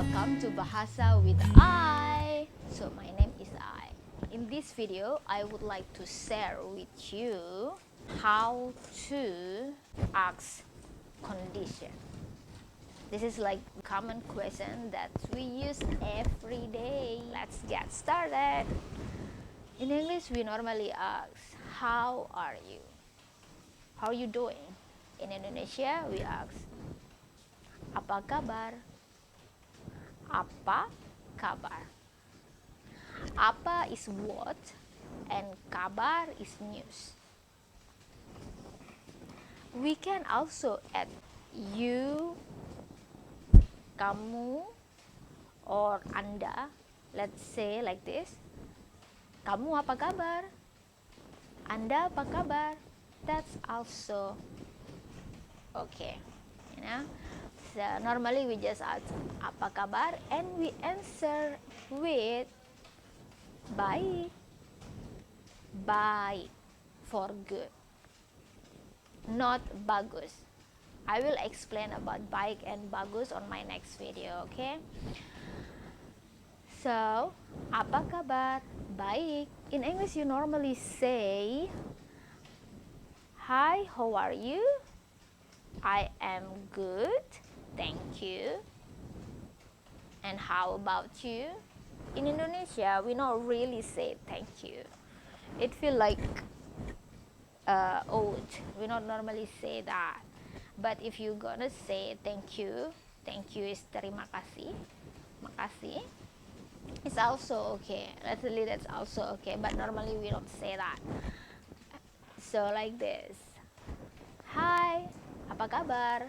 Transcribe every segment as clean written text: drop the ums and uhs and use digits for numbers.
welcome to Bahasa with I. So my name is I. In this video, I would like to share with you how to ask condition. This is like common question that we use every day. Let's get started. In English, we normally ask, how are you? How are you doing? In Indonesia, we ask, apa kabar? Apa kabar? Apa is what and kabar is news. We can also add you, kamu, or anda. Let's say like this. Kamu apa kabar? Anda apa kabar? That's also okay. You know? So normally we just ask apa kabar and we answer with baik. Baik for good, not bagus. I will explain about baik and bagus on my next video, okay? So, apa kabar? Baik. In English you normally say, hi, how are you? I am good, thank you. And how about you? In Indonesia, we not really say thank you. It feel like old. We not normally say that. But if you gonna say thank you is terima kasih, makasih. It's also okay. Actually, that's also okay. But normally we don't say that. So like this. Hai, apa kabar?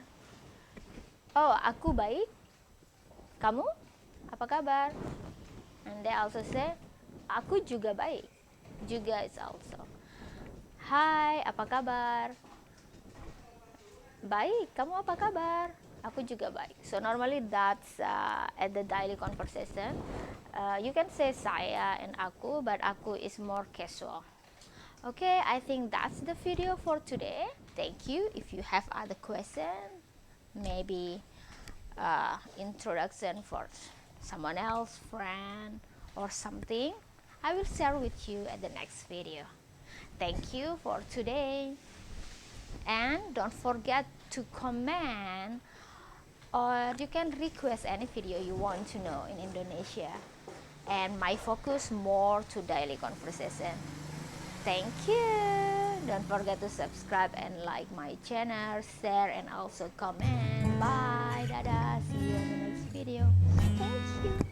Oh, aku baik. Kamu? Apa kabar? And they also say, aku juga baik. Juga is also. Hai, apa kabar? Baik, kamu apa kabar? Aku juga baik. So normally that's at the daily conversation. You can say saya and aku, but aku is more casual. Okay, I think that's the video for today. Thank you. If you have other question, maybe introduction for someone else, friend, or something, I will share with you at the next video. Thank you for today. And don't forget to comment, or you can request any video you want to know in Indonesia. And my focus more to daily conversation. Thank you. Don't forget to subscribe and like my channel, share, and also comment. Bye, dadah. See you in the next video. Thank you.